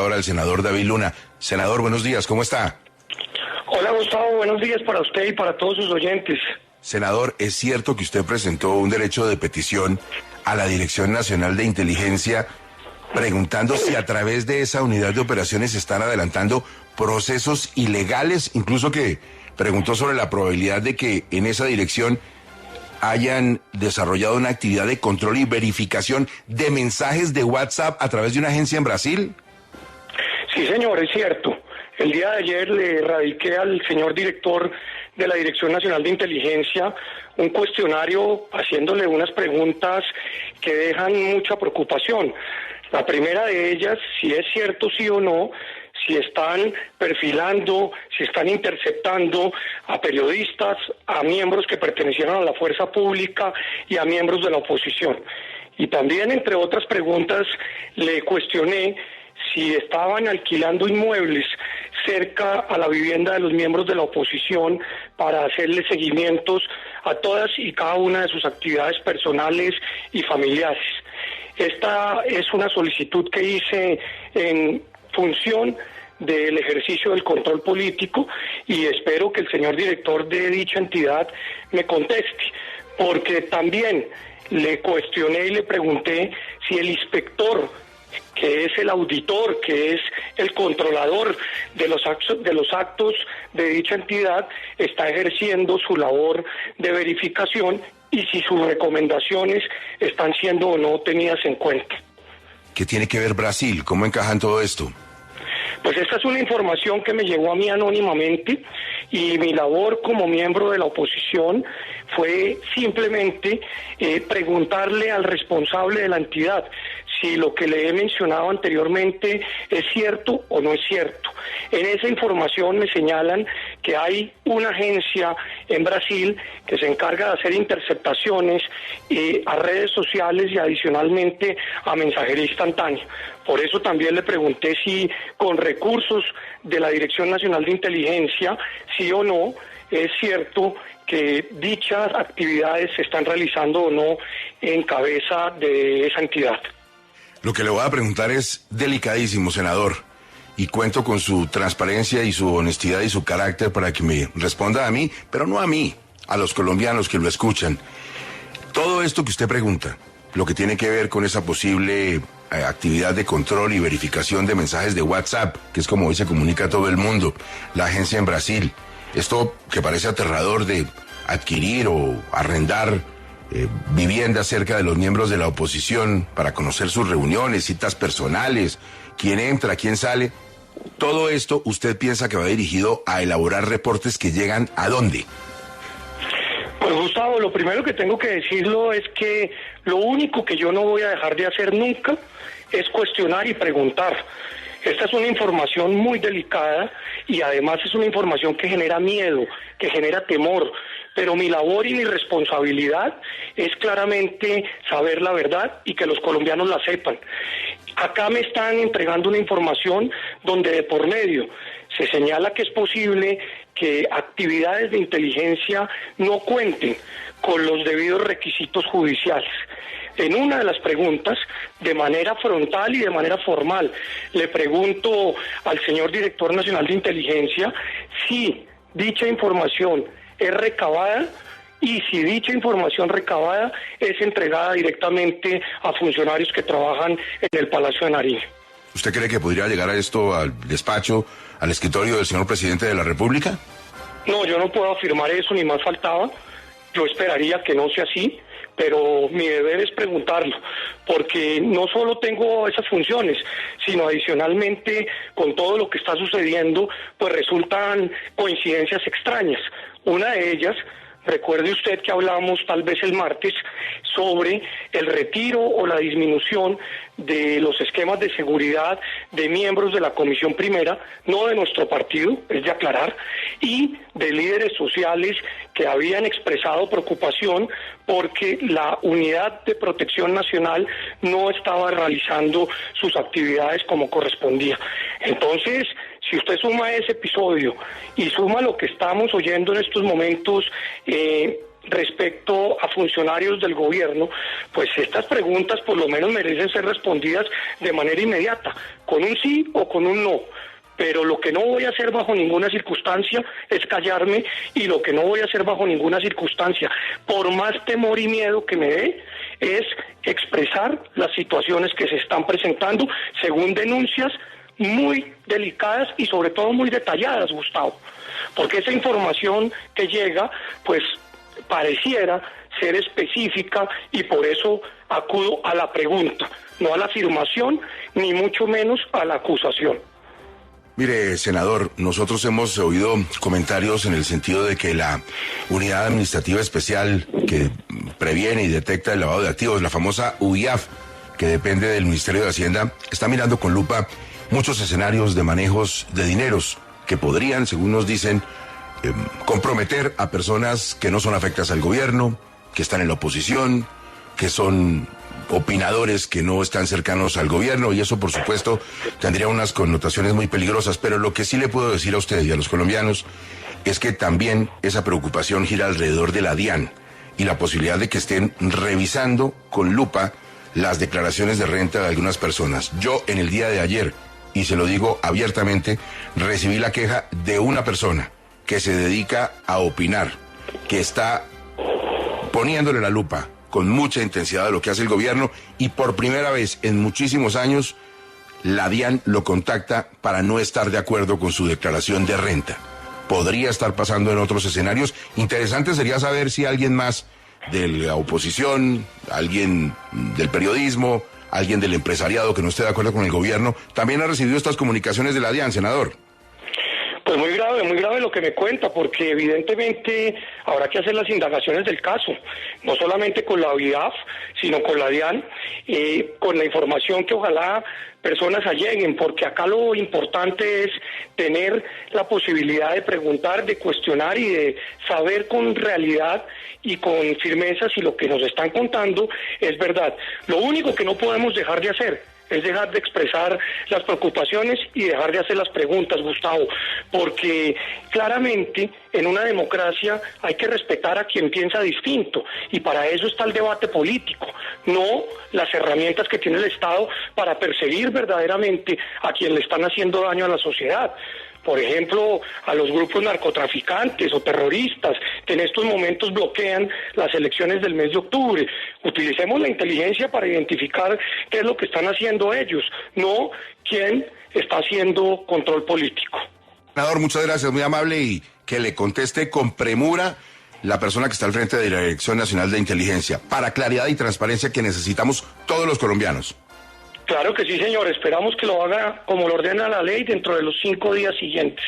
Ahora el senador David Luna. Senador, buenos días, ¿cómo está? Hola Gustavo, buenos días para usted y para todos sus oyentes. Senador, ¿es cierto que usted presentó un derecho de petición a la Dirección Nacional de Inteligencia preguntando si a través de esa unidad de operaciones se están adelantando procesos ilegales? Incluso que preguntó sobre la probabilidad de que en esa dirección hayan desarrollado una actividad de control y verificación de mensajes de WhatsApp a través de una agencia en Brasil. Sí, señor, es cierto. El día de ayer le radiqué al señor director de la Dirección Nacional de Inteligencia un cuestionario haciéndole unas preguntas que dejan mucha preocupación. La primera de ellas, si es cierto sí o no, si están perfilando, si están interceptando a periodistas, a miembros que pertenecieron a la fuerza pública y a miembros de la oposición. Y también, entre otras preguntas, le cuestioné si estaban alquilando inmuebles cerca a la vivienda de los miembros de la oposición para hacerle seguimientos a todas y cada una de sus actividades personales y familiares. Esta es una solicitud que hice en función del ejercicio del control político y espero que el señor director de dicha entidad me conteste, porque también le cuestioné y le pregunté si el inspector, que es el auditor, que es el controlador de los actos de dicha entidad, está ejerciendo su labor de verificación y si sus recomendaciones están siendo o no tenidas en cuenta. ¿Qué tiene que ver Brasil? ¿Cómo encaja en todo esto? Pues esta es una información que me llegó a mí anónimamente y mi labor como miembro de la oposición fue simplemente preguntarle al responsable de la entidad si lo que le he mencionado anteriormente es cierto o no es cierto. En esa información me señalan que hay una agencia en Brasil que se encarga de hacer interceptaciones a redes sociales y adicionalmente a mensajería instantánea. Por eso también le pregunté si con recursos de la Dirección Nacional de Inteligencia, sí o no, es cierto que dichas actividades se están realizando o no en cabeza de esa entidad. Lo que le voy a preguntar es delicadísimo, senador, y cuento con su transparencia y su honestidad y su carácter para que me responda a mí, pero no a mí, a los colombianos que lo escuchan. Todo esto que usted pregunta, lo que tiene que ver con esa posible actividad de control y verificación de mensajes de WhatsApp, que es como hoy se comunica a todo el mundo, la agencia en Brasil, esto que parece aterrador de adquirir o arrendar viviendas cerca de los miembros de la oposición para conocer sus reuniones, citas personales, quién entra, quién sale. Todo esto, ¿usted piensa que va dirigido a elaborar reportes que llegan a dónde? Pues Gustavo, lo primero que tengo que decirlo es que lo único que yo no voy a dejar de hacer nunca es cuestionar y preguntar. Esta es una información muy delicada y además es una información que genera miedo, que genera temor. Pero mi labor y mi responsabilidad es claramente saber la verdad y que los colombianos la sepan. Acá me están entregando una información donde de por medio se señala que es posible que actividades de inteligencia no cuenten con los debidos requisitos judiciales. En una de las preguntas, de manera frontal y de manera formal, le pregunto al señor director nacional de inteligencia si dicha información es recabada y si dicha información recabada es entregada directamente a funcionarios que trabajan en el Palacio de Nariño. ¿Usted cree que podría llegar a esto al despacho, al escritorio del señor presidente de la República? No, yo no puedo afirmar eso, ni más faltaba. Yo esperaría que no sea así, pero mi deber es preguntarlo, porque no solo tengo esas funciones, sino adicionalmente con todo lo que está sucediendo, pues resultan coincidencias extrañas. Una de ellas, recuerde usted que hablamos tal vez el martes sobre el retiro o la disminución de los esquemas de seguridad de miembros de la Comisión Primera, no de nuestro partido, es de aclarar, y de líderes sociales que habían expresado preocupación porque la Unidad de Protección Nacional no estaba realizando sus actividades como correspondía. Entonces, si usted suma ese episodio y suma lo que estamos oyendo en estos momentos respecto a funcionarios del gobierno, pues estas preguntas por lo menos merecen ser respondidas de manera inmediata, con un sí o con un no. Pero lo que no voy a hacer bajo ninguna circunstancia es callarme, y lo que no voy a hacer bajo ninguna circunstancia, por más temor y miedo que me dé, es expresar las situaciones que se están presentando según denuncias muy delicadas y sobre todo muy detalladas, Gustavo, porque esa información que llega, pues pareciera ser específica, y por eso acudo a la pregunta, no a la afirmación, ni mucho menos a la acusación. Mire, senador, nosotros hemos oído comentarios en el sentido de que la Unidad Administrativa Especial que previene y detecta el lavado de activos, la famosa UIAF, que depende del Ministerio de Hacienda, está mirando con lupa muchos escenarios de manejos de dineros que podrían, según nos dicen, comprometer a personas que no son afectas al gobierno, que están en la oposición, que son opinadores que no están cercanos al gobierno, y eso por supuesto tendría unas connotaciones muy peligrosas. Pero lo que sí le puedo decir a usted y a los colombianos es que también esa preocupación gira alrededor de la DIAN y la posibilidad de que estén revisando con lupa las declaraciones de renta de algunas personas. Yo en el día de ayer, y se lo digo abiertamente, recibí la queja de una persona que se dedica a opinar, que está poniéndole la lupa con mucha intensidad de lo que hace el gobierno, y por primera vez en muchísimos años la DIAN lo contacta para no estar de acuerdo con su declaración de renta. Podría estar pasando en otros escenarios. Interesante sería saber si alguien más de la oposición, alguien del periodismo, alguien del empresariado que no esté de acuerdo con el gobierno, también ha recibido estas comunicaciones de la DIAN, senador. Pues muy grave lo que me cuenta, porque evidentemente habrá que hacer las indagaciones del caso, no solamente con la UIAF, sino con la DIAN, con la información que ojalá personas alleguen, porque acá lo importante es tener la posibilidad de preguntar, de cuestionar y de saber con realidad y con firmeza si lo que nos están contando es verdad. Lo único que no podemos dejar de hacer es dejar de expresar las preocupaciones y dejar de hacer las preguntas, Gustavo, porque claramente en una democracia hay que respetar a quien piensa distinto, y para eso está el debate político, no las herramientas que tiene el Estado para perseguir verdaderamente a quien le están haciendo daño a la sociedad. Por ejemplo, a los grupos narcotraficantes o terroristas que en estos momentos bloquean las elecciones del mes de octubre. Utilicemos la inteligencia para identificar qué es lo que están haciendo ellos, no quién está haciendo control político. Senador, muchas gracias, muy amable, y que le conteste con premura la persona que está al frente de la Dirección Nacional de Inteligencia, para claridad y transparencia que necesitamos todos los colombianos. Claro que sí, señor. Esperamos que lo haga como lo ordena la ley dentro de los 5 días siguientes.